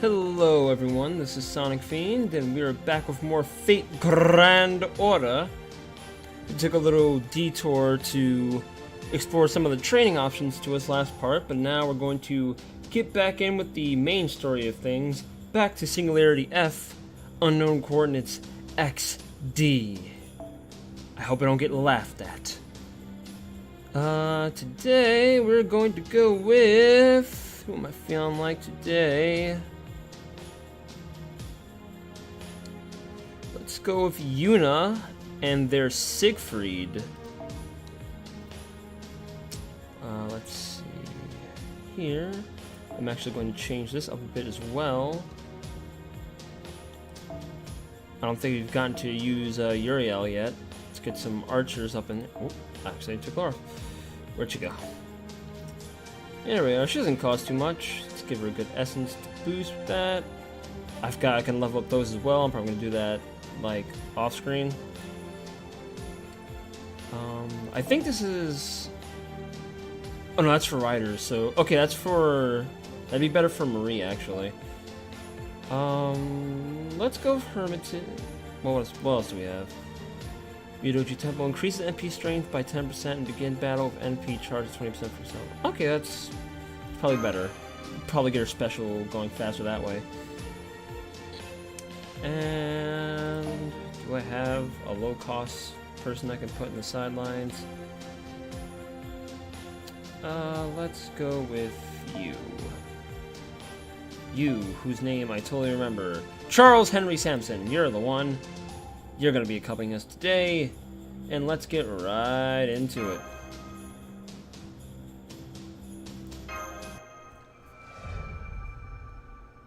Hello everyone, this is Sonic Fiend, and we are back with more Fate Grand Order. We took a little detour to explore some of the training options to us last part, but now we're going to get back in with the main story of things, back to Singularity F, unknown coordinates XD. I hope I don't get laughed at. Today we're going to go with... who am I feeling like today? Let's go with Yuna and their Siegfried. Let's see here. I'm actually going to change this up a bit as well. I don't think we've gotten to use Uriel yet. Let's get some archers up in. Oh, actually, I took her off. Where'd she go? There we are. She doesn't cost too much. Let's give her a good essence to boost that. I can level up those as well. I'm probably gonna do that like off screen. I think this is. Oh no, that's for riders. So okay, that's for. That'd be better for Marie actually. Let's go with Hermitage. What else do we have? Yudoji Temple increases NP strength by 10% and begin battle with NP charges 20% for yourself. Okay, that's probably better. Probably get her special going faster that way. And do I have a low cost person I can put in the sidelines? Let's go with you. You, whose name I totally remember. Charles Henry Sampson, you're the one. You're going to be accompanying us today, and let's get right into it.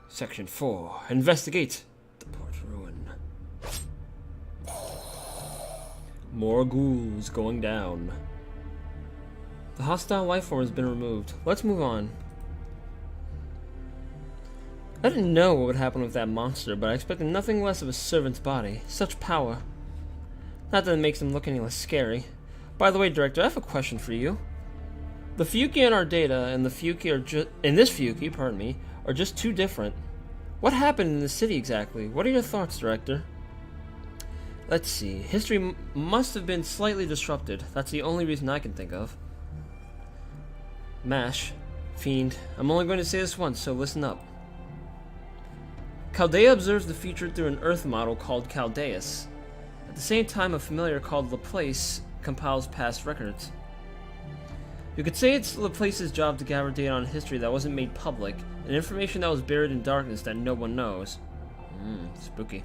Section 4. Investigate the port ruin. More ghouls going down. The hostile life form has been removed. Let's move on. I didn't know what would happen with that monster, but I expected nothing less of a servant's body. Such power. Not that it makes him look any less scary. By the way, Director, I have a question for you. The Fuki in our data and the Fuki are just too different. What happened in the city exactly? What are your thoughts, Director? Let's see. History must have been slightly disrupted. That's the only reason I can think of. Mash. Fiend. I'm only going to say this once, so listen up. Chaldea observes the future through an Earth model called Chaldeus. At the same time, a familiar called Laplace compiles past records. You could say it's Laplace's job to gather data on history that wasn't made public, and information that was buried in darkness that no one knows. Spooky.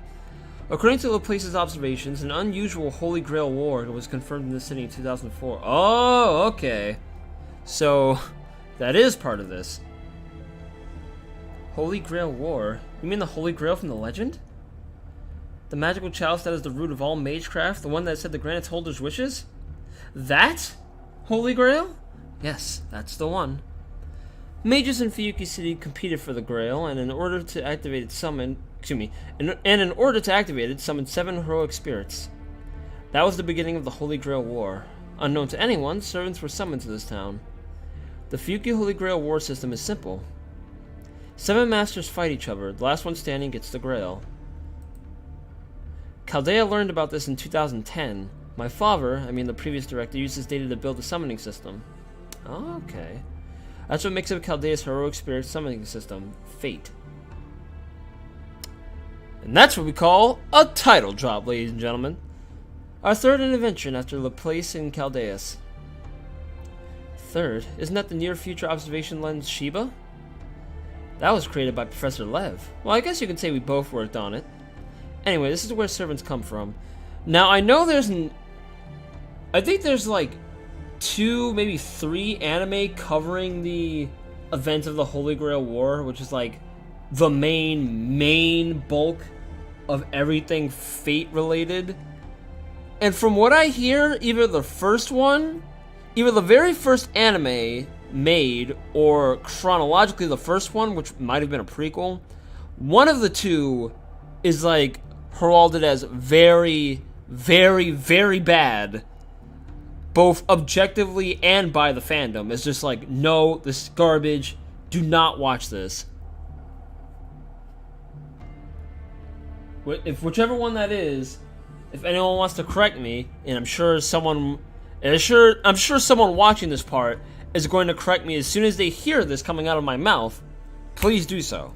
According to Laplace's observations, an unusual Holy Grail war was confirmed in the city in 2004. Oh, okay. So, that is part of this. Holy Grail War? You mean the Holy Grail from the legend? The magical chalice that is the root of all magecraft? The one that said to grant its holder's wishes? That? Holy Grail? Yes, that's the one. Mages in Fuyuki City competed for the Grail, and in order to activate it, summoned 7 heroic spirits. That was the beginning of the Holy Grail War. Unknown to anyone, servants were summoned to this town. The Fuyuki Holy Grail War system is simple. 7 masters fight each other. The last one standing gets the Grail. Chaldea learned about this in 2010. My father, the previous director, used this data to build a summoning system. Okay. That's what makes up Chaldea's heroic spirit summoning system, Fate. And that's what we call a title drop, ladies and gentlemen. Our third intervention after Laplace and Chaldeus. Third? Isn't that the near future observation lens Shiba? That was created by Professor Lev. Well, I guess you could say we both worked on it. Anyway, this is where servants come from. Now, I know I think there's like 2, maybe 3 anime covering the events of the Holy Grail War, which is like the main bulk of everything Fate related. And from what I hear, either the very first anime made, or chronologically the first one, which might have been a prequel, one of the two is like heralded as very, very, very bad, both objectively and by the fandom. It's just like, no, this is garbage, do not watch this. If whichever one that is, if anyone wants to correct me, and I'm sure someone watching this part is going to correct me as soon as they hear this coming out of my mouth, please do so.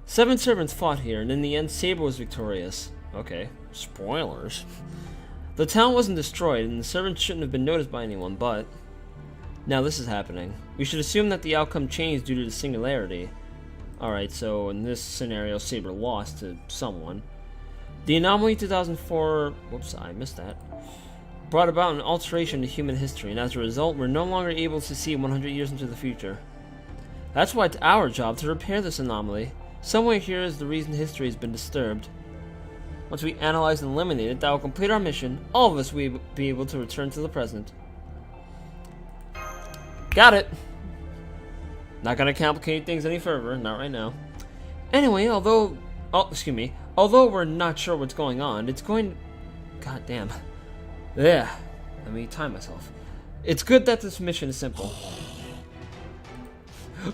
7 servants fought here, and in the end, Saber was victorious. Okay, spoilers. The town wasn't destroyed, and the servants shouldn't have been noticed by anyone, but... Now this is happening. We should assume that the outcome changed due to the singularity. Alright, so in this scenario, Saber lost to someone. The anomaly 2004... Whoops, I missed that. Brought about an alteration to human history, and as a result, we're no longer able to see 100 years into the future. That's why it's our job to repair this anomaly. Somewhere here is the reason history has been disturbed. Once we analyze and eliminate it, that will complete our mission. All of us will be able to return to the present. Got it! Not gonna complicate things any further, not right now. Anyway, although we're not sure what's going on, it's going... God damn. Yeah, let me time myself. It's good that this mission is simple.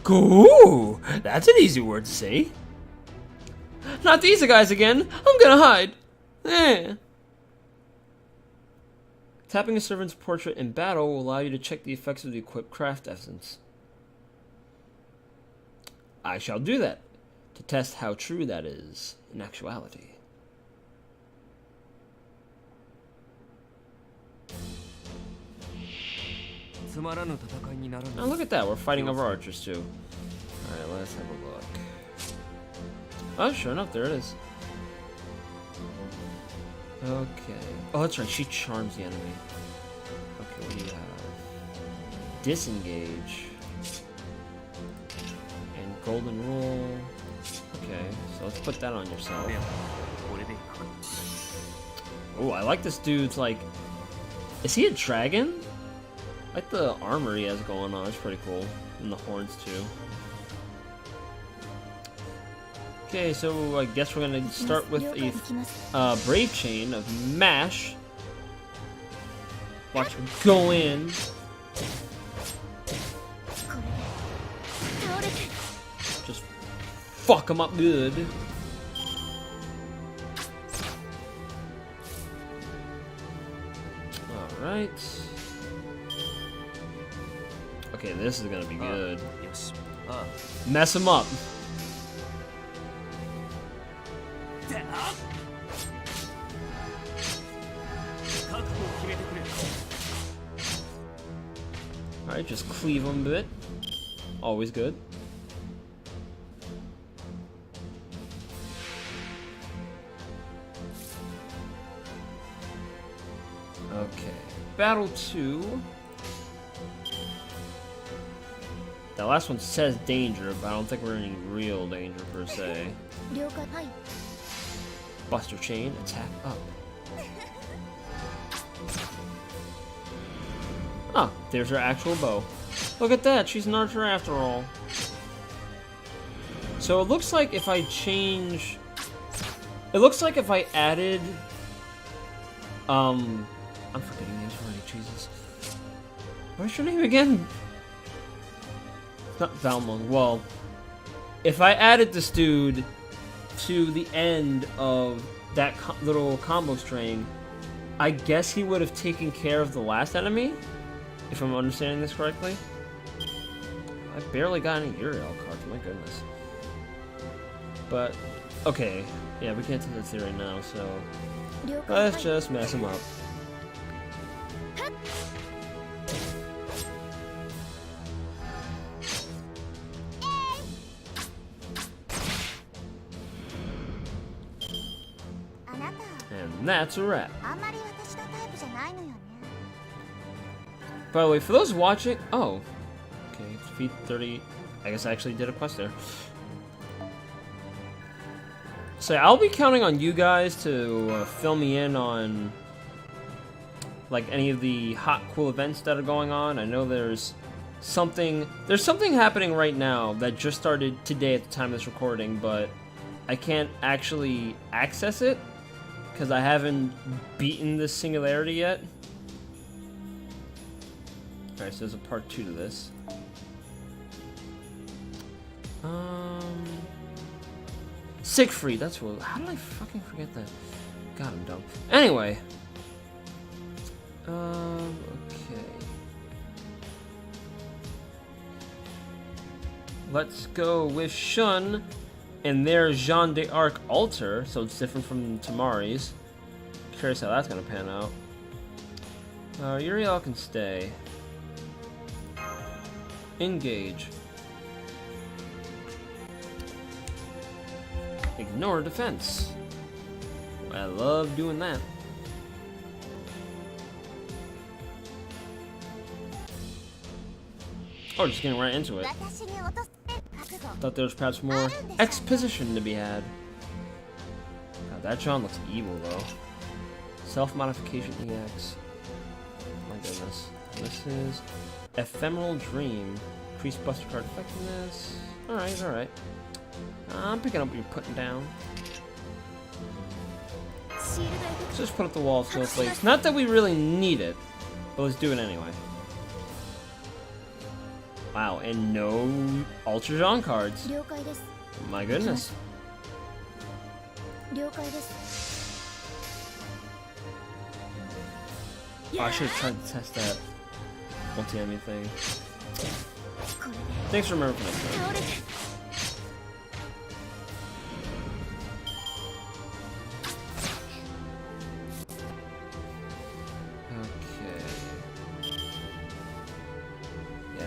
Cool! That's an easy word to say. Not these guys again! I'm gonna hide! Eh. Tapping a servant's portrait in battle will allow you to check the effects of the equipped craft essence. I shall do that, to test how true that is in actuality. Oh, look at that, we're fighting over archers too. Alright, let's have a look. Oh, sure enough, there it is. Okay. Oh, that's right, she charms the enemy. Okay, what do you have? Disengage. And golden rule. Okay, so let's put that on yourself. Oh, I like this dude's, like... Is he a dragon? I like the armor he has going on, it's pretty cool. And the horns, too. Okay, so I guess we're gonna start with a Brave Chain of Mash. Watch her go in. Just fuck him up good. Alright. Okay, this is gonna be good. Mess him up. Alright, just cleave him a bit. Always good. Okay. Battle 2. That last one says danger, but I don't think we're in any real danger per se. Buster Chain, attack up. Ah, there's her actual bow. Look at that, she's an archer after all. So it looks like if I change... It looks like if I added... I'm forgetting names already, Jesus. What's your name again? Not Valmont. Well, if I added this dude to the end of that little combo string, I guess he would have taken care of the last enemy, if I'm understanding this correctly. I barely got any Uriel cards, my goodness. But, okay. Yeah, we can't take that theory now, so let's just mess him up. And that's a wrap. By the way, for those watching... Oh. Okay, defeat 30... I guess I actually did a quest there. So I'll be counting on you guys to fill me in on... like, any of the hot, cool events that are going on. I know there's something... There's something happening right now that just started today at the time of this recording, but I can't actually access it because I haven't beaten this singularity yet. Alright, so there's a part 2 to this. Siegfried, that's what. How did I fucking forget that? God, I'm dumb. Anyway. Okay. Let's go with Shun and their Jeanne d'Arc altar, so it's different from Tamari's. Curious how that's gonna pan out. Uriel can stay. Engage. Ignore defense. I love doing that. Oh, just getting right into it. Thought there was perhaps more exposition to be had. God, that John looks evil though. Self-modification EX. My goodness. This is Ephemeral Dream. Increased Buster Card effectiveness. Alright, alright. I'm picking up what you're putting down. Let's just put up the wall of snowflakes. Not that we really need it, but let's do it anyway. Wow, and no Ultra Jean cards. My goodness. Oh, I should have tried to test that multi-enemy thing. Thanks for remembering for next time.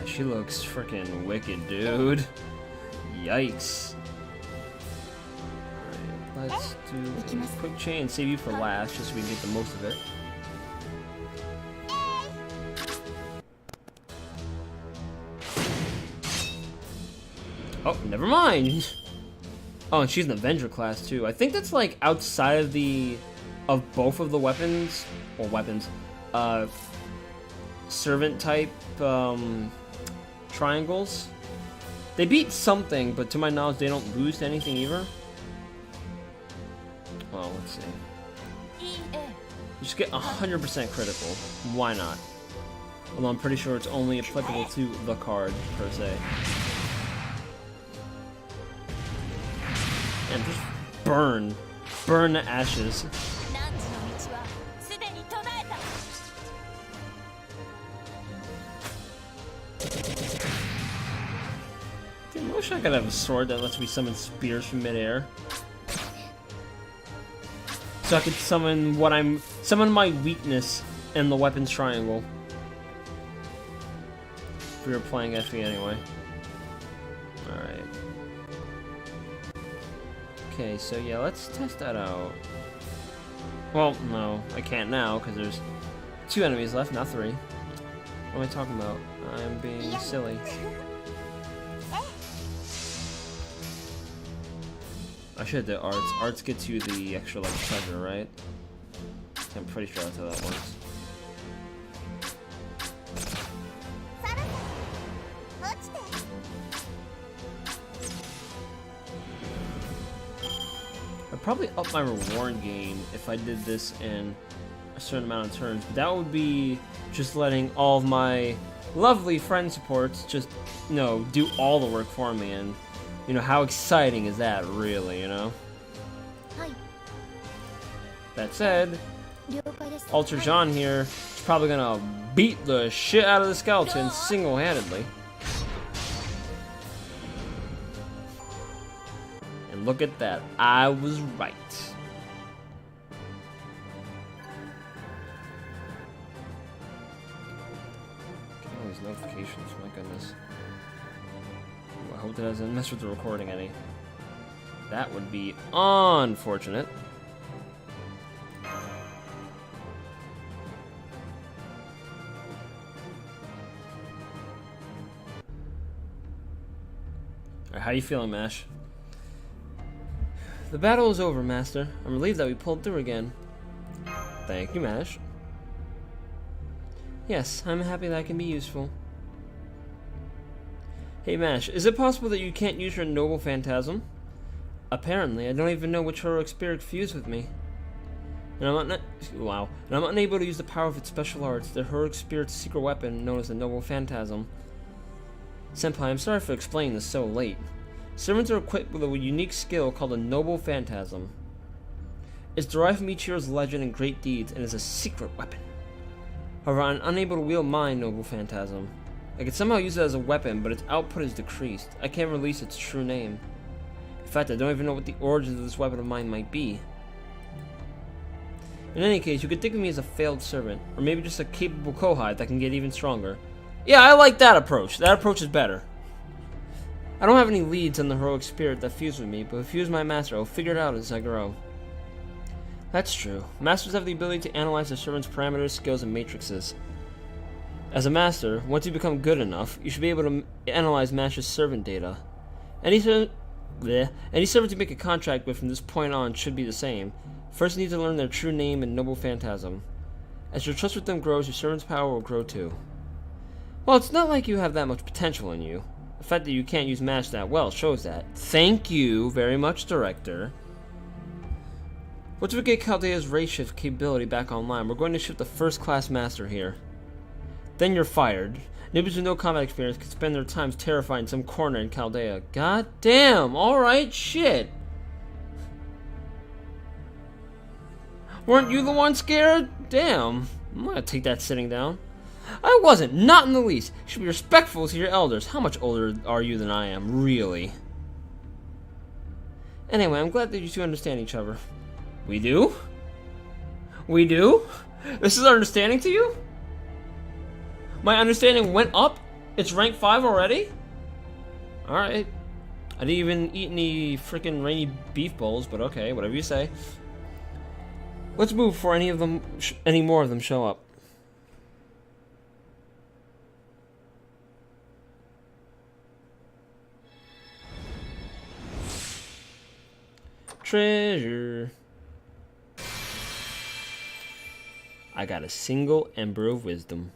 She looks freaking wicked, dude. Yikes. Alright, let's do a quick chain and save you for last, just so we can get the most of it. Oh, never mind. Oh, and she's an Avenger class too. I think that's like outside of both of the weapons, or servant type, triangles. They beat something, but to my knowledge, they don't lose to anything either. Well, let's see. Just get 100% critical. Why not? Although I'm pretty sure it's only applicable to the card, per se. And just burn. Burn to ashes. I wish I could have a sword that lets me summon spears from midair. So I could summon my weakness in the weapons triangle. If we were playing FE anyway. Alright. Okay, so yeah, let's test that out. Well, no, I can't now, because there's 2 enemies left, not 3. What am I talking about? I'm being silly. I should do arts. Arts gets you the extra like treasure, right? I'm pretty sure that's how that works. I'd probably up my reward gain if I did this in a certain amount of turns, but that would be just letting all of my lovely friend supports just, you know, do all the work for me, and you know, how exciting is that, really, you know? That said, Ultra Jean here is probably gonna beat the shit out of the skeleton single-handedly. And look at that, I was right. Get all these notifications, my goodness. I hope that doesn't mess with the recording any. That would be unfortunate. Alright, how you feeling, Mash? The battle is over, Master. I'm relieved that we pulled through again. Thank you, Mash. Yes, I'm happy that I can be useful. Hey Mash, is it possible that you can't use your noble phantasm? Apparently, I don't even know which heroic spirit fused with me. And I'm unable to use the power of its special arts, the heroic spirit's secret weapon known as the noble phantasm. Senpai, I'm sorry for explaining this so late. Servants are equipped with a unique skill called a Noble Phantasm. It's derived from Ichiro's legend and great deeds, and is a secret weapon. However, I'm unable to wield my Noble Phantasm. I can somehow use it as a weapon, but its output is decreased. I can't release its true name. In fact, I don't even know what the origins of this weapon of mine might be. In any case, you could think of me as a failed servant, or maybe just a capable Kohai that can get even stronger. Yeah, I like that approach. That approach is better. I don't have any leads on the heroic spirit that fused with me, but if you use my master, I'll figure it out as I grow. That's true. Masters have the ability to analyze their servants' parameters, skills, and matrices. As a master, once you become good enough, you should be able to analyze master's servant data. Any servant you make a contract with from this point on should be the same. First, you need to learn their true name and Noble Phantasm. As your trust with them grows, your servant's power will grow too. Well, it's not like you have that much potential in you. The fact that you can't use Mash that well shows that. Thank you very much, Director. Once we get Chaldea's race shift capability back online, we're going to ship the first-class master here. Then you're fired. Newbies with no combat experience can spend their times terrified in some corner in Chaldea. God damn, alright, shit. Weren't you the one scared? Damn, I'm gonna take that sitting down. I wasn't, not in the least. You should be respectful to your elders. How much older are you than I am, really? Anyway, I'm glad that you two understand each other. We do? We do? This is understanding to you? My understanding went up? It's rank 5 already? Alright. I didn't even eat any freaking rainy beef bowls, but okay, whatever you say. Let's move before any more of them show up. Treasure. I got a single Ember of Wisdom.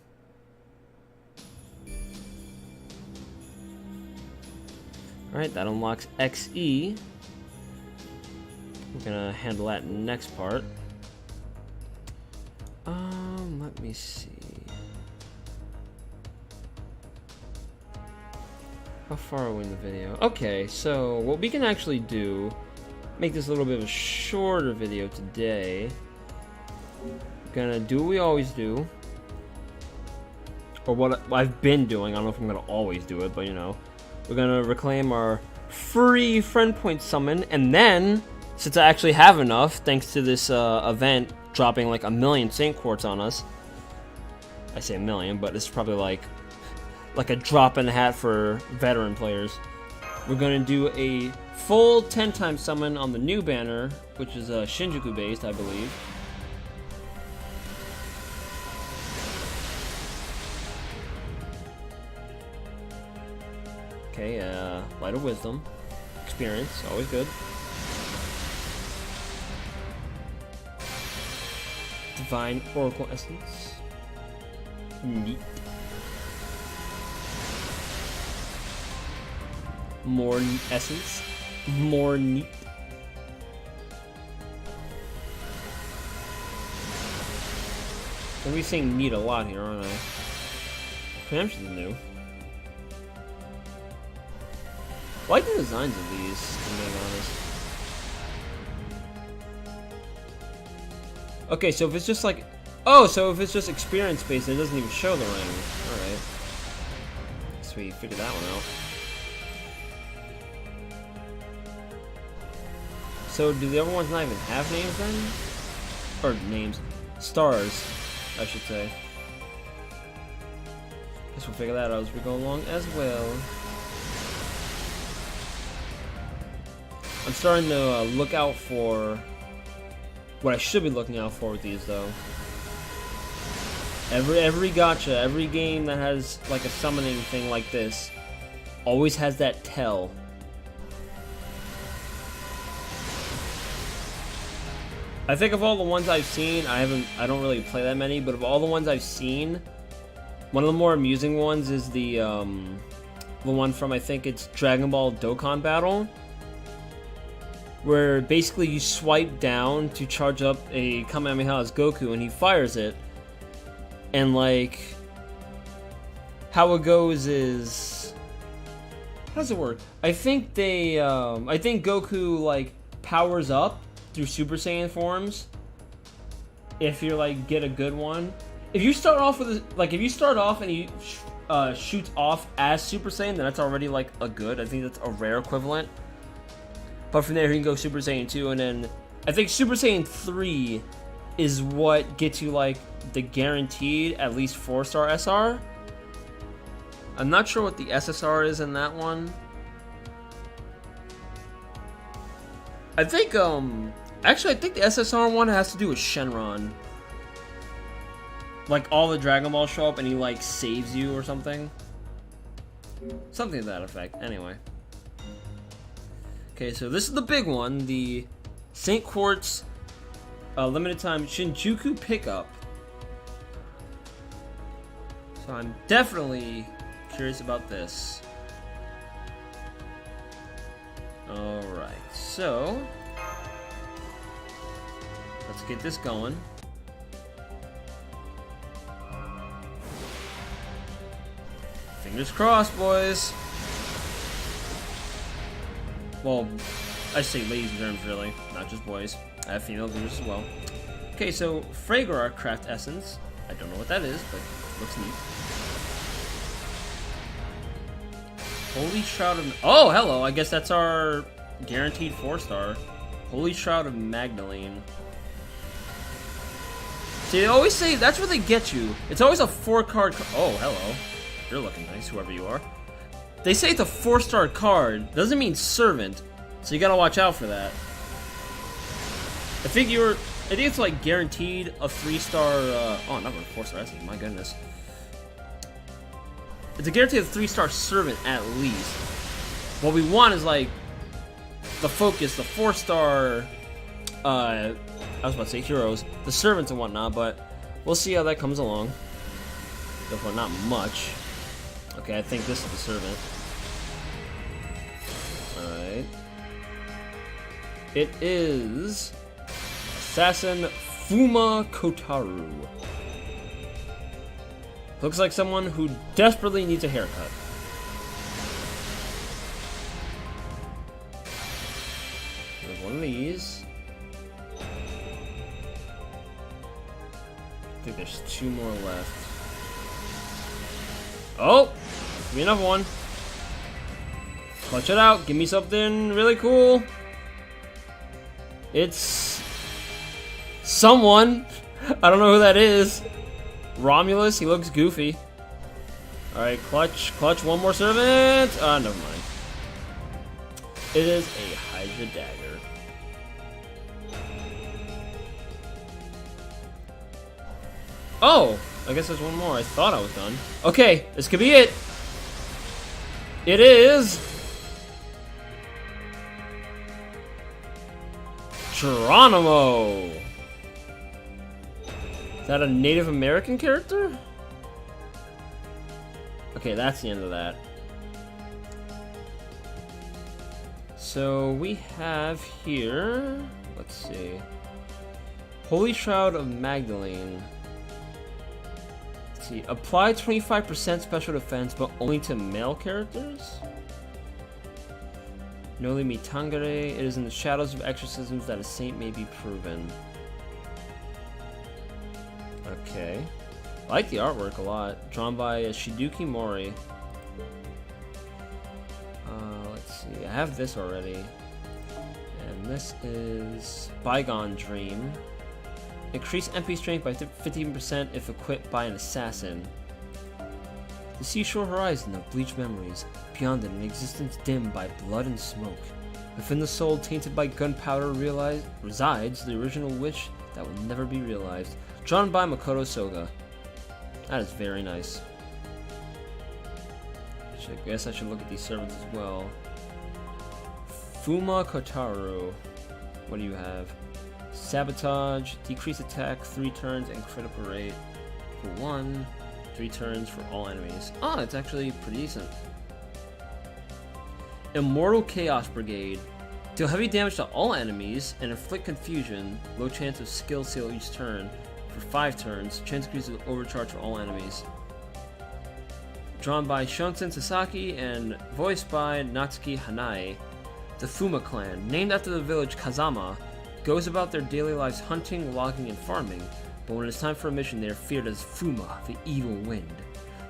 Alright, that unlocks XE. We're gonna handle that next part. Let me see. How far are we in the video? Okay, so what we can actually do, make this a little bit of a shorter video today. We're gonna do what we always do. Or what I've been doing. I don't know if I'm gonna always do it, but you know. We're gonna reclaim our free friend point summon, and then, since I actually have enough, thanks to this event dropping like 1,000,000 Saint Quartz on us. I say 1,000,000, but it's probably like a drop in the hat for veteran players. We're gonna do a full 10-time summon on the new banner, which is Shinjuku based, I believe. Okay, Light of Wisdom. Experience, always good. Divine Oracle Essence. Neat. More Essence. More neat. I'm gonna be saying neat a lot here, aren't I? Preemption's new. I like the designs of these, to be honest. Okay, so if it's just like... Oh, so if it's just experience based, it doesn't even show the rank. Alright. Sweet, figured that one out. So, do the other ones not even have names then? Or names. Stars, I should say. Guess we'll figure that out as we go along as well. I'm starting to look out for what I should be looking out for with these, though. Every gacha, every game that has like a summoning thing like this, always has that tell. I think of all the ones I've seen, I don't really play that many, but of all the ones I've seen, one of the more amusing ones is the one from, I think it's Dragon Ball Dokkan Battle, where basically you swipe down to charge up a Kamehameha as Goku, and he fires it. And like, how it goes is, How does it work? I think they, I think Goku, like, powers up through Super Saiyan forms. If you, like, get a good one. If you start off with, if you start off and he shoots off as Super Saiyan, then that's already, like, a good. I think that's a rare equivalent. But from there, you can go Super Saiyan 2, and then I think Super Saiyan 3 is what gets you, like, the guaranteed at least 4-star SR. I'm not sure what the SSR is in that one. I think, actually, I think the SSR one has to do with Shenron. Like, all the Dragon Balls show up and he, like, saves you or something. Something to that effect. Anyway. Okay, so this is the big one. The St. Quartz limited time Shinjuku pickup. So I'm definitely curious about this. Alright, so let's get this going. Fingers crossed, boys. Well, I say ladies and germs, really, not just boys. I have female viewers as well. Okay, so Fragor Craft Essence. I don't know what that is, but it looks neat. Holy Shroud of... Oh, hello! I guess that's our guaranteed 4-star. Holy Shroud of Magdalene. See, they always say that's where they get you. It's always a 4-card... Oh, hello. You're looking nice, whoever you are. They say it's a 4-star card. Doesn't mean servant. So you gotta watch out for that. I think it's like guaranteed a 3-star... oh, not a 4-star essence, my goodness. It's a guarantee of 3-star servant at least. What we want is like the focus, the 4-star. I was about to say heroes, the servants and whatnot, but we'll see how that comes along. Therefore, not much. Okay, I think this is the servant. All right. It is Assassin Fuma Kotaru. Looks like someone who desperately needs a haircut. We have one of these. I think there's 2 more left. Oh! Give me another one. Clutch it out. Give me something really cool. It's... someone. I don't know who that is. Romulus, he looks goofy. Alright, clutch, one more servant. Ah, never mind. It is a Hydra Dagger. Oh! I guess there's one more. I thought I was done. Okay, this could be it. It is... Geronimo! Is that a Native American character? Okay, that's the end of that. So we have here, let's see, Holy Shroud of Magdalene. Let's see, apply 25% special defense, but only to male characters. Noli Me Tangere, it is in the shadows of exorcisms that a saint may be proven. Okay. I like the artwork a lot. Drawn by Shiduki Mori. Let's see. I have this already. And this is Bygone Dream. Increase MP strength by 15% if equipped by an assassin. The seashore horizon of bleached memories. Beyond it, an existence dimmed by blood and smoke. Within the soul tainted by gunpowder resides the original wish that will never be realized. Drawn by Makoto Soga. That is very nice. I guess I should look at these servants as well. Fuma Kotaru. What do you have? Sabotage, decrease attack 3 turns and critical rate for 1, 3 turns for all enemies. Oh, it's actually pretty decent. Immortal Chaos Brigade. Deal heavy damage to all enemies and inflict confusion. Low chance of skill seal each turn. For 5 turns, chance increases overcharge for all enemies. Drawn by Shunsen Sasaki and voiced by Natsuki Hanae. The Fuma clan, named after the village Kazama, goes about their daily lives hunting, logging, and farming, but when it's time for a mission, they are feared as Fuma, the evil wind.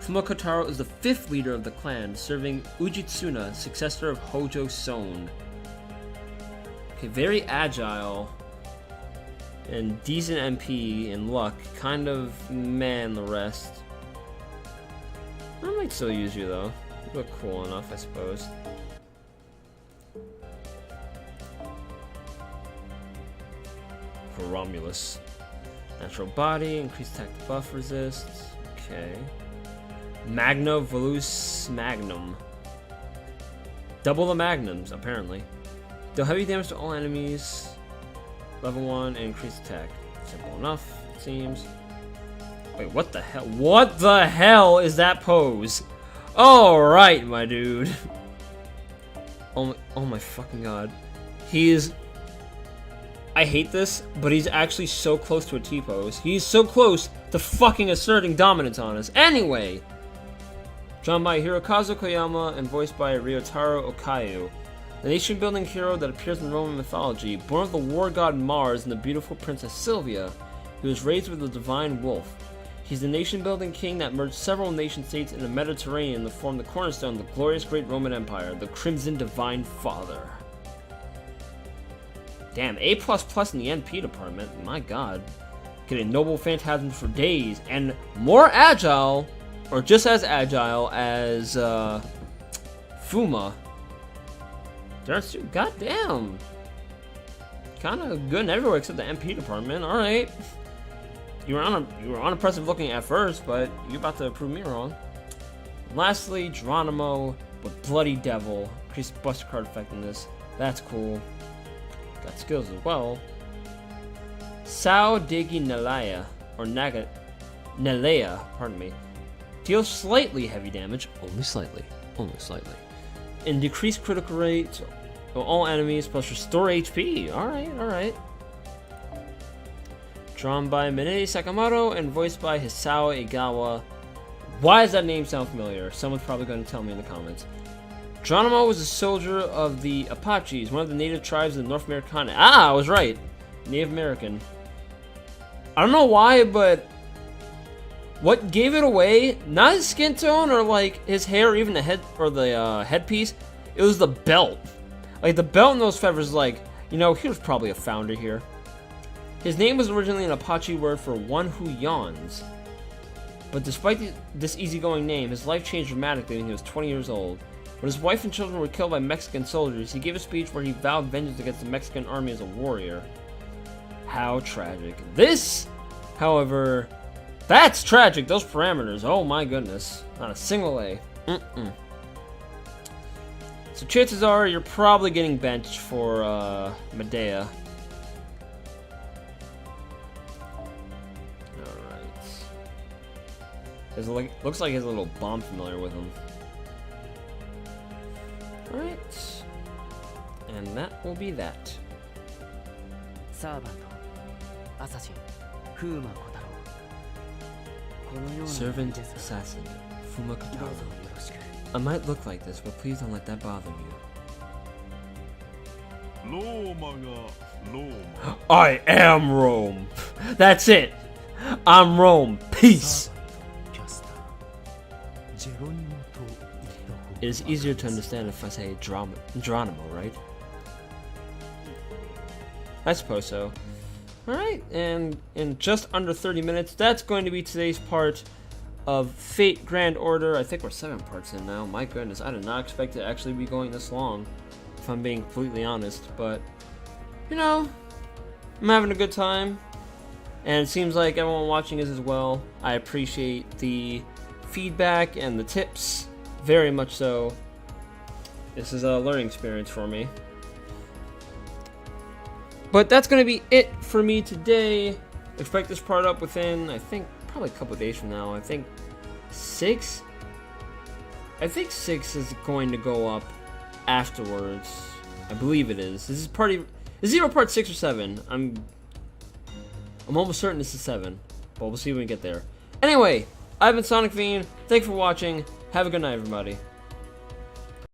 Fuma Kotaro is the 5th leader of the clan, serving Ujitsuna, successor of Hojo Son. Okay, very agile, and decent MP and luck, kind of meh in the rest. I might still use you though. You look cool enough, I suppose. For Romulus. Natural body, increased attack buff resist. Okay. Magna Volus Magnum. Double the magnums, apparently. Deal heavy damage to all enemies. Level 1 and increased attack. Simple enough, it seems. Wait, what the hell? What the hell is that pose? Alright, my dude. Oh my fucking god. He is... I hate this, but he's actually so close to a T-pose. He's so close to fucking asserting dominance on us. Anyway! Drawn by Hirokazu Koyama and voiced by Ryotaro Okayu. The nation-building hero that appears in Roman mythology, born of the war god Mars and the beautiful princess Sylvia, he was raised with the divine wolf. He's the nation-building king that merged several nation-states in the Mediterranean to form the cornerstone of the glorious great Roman Empire, the Crimson Divine Father. Damn, A++ in the NP department, my god. Getting noble phantasms for days, and more agile, or just as agile as, Fuma. Goddamn. Kinda good everywhere except the MP department, alright. You were unimpressive looking at first, but you're about to prove me wrong. And lastly, Geronimo with Bloody Devil. Increased Buster card effectiveness. That's cool. Got skills as well. Sao Digi Nelaya, or Nelea, pardon me. Deals slightly heavy damage, only slightly, and decreased critical rate of all enemies, plus restore HP. Alright. Drawn by Minei Sakamoto and voiced by Hisao Egawa. Why does that name sound familiar? Someone's probably going to tell me in the comments. Geronimo was a soldier of the Apaches, one of the native tribes of the North American continent. Ah, I was right. Native American. I don't know why, but what gave it away, not his skin tone or like his hair or even the head or the headpiece, it was the belt. Like the belt and those feathers, like, you know, he was probably a founder here. His name was originally an Apache word for one who yawns. But despite this easygoing name, his life changed dramatically when he was 20 years old. When his wife and children were killed by Mexican soldiers, he gave a speech where he vowed vengeance against the Mexican army as a warrior. How tragic. This, however, that's tragic. Those parameters, oh my goodness. Not a single A. So chances are you're probably getting benched for Medea. Looks like he has a little bomb familiar with him. Alright. And that will be that. Servant Assassin, Fuma Kotaro. I might look like this, but please don't let that bother you. I am Rome! That's it! I'm Rome! Peace! It is easier to understand if I say Geronimo, right? I suppose so. Alright, and in just under 30 minutes, that's going to be today's part of Fate Grand Order. I think we're 7 parts in now. My goodness, I did not expect it to actually be going this long, if I'm being completely honest. But, you know, I'm having a good time. And it seems like everyone watching is as well. I appreciate the feedback and the tips. Very much so. This is a learning experience for me. But that's going to be it for me today. Expect this part up within, I think, probably a couple of days from now. I think 6? I think 6 is going to go up afterwards. I believe it is. This is either part 6 or 7. I'm almost certain this is 7. But we'll see when we get there. Anyway, I've been Sonic Fiend. Thanks for watching. Have a good night, everybody.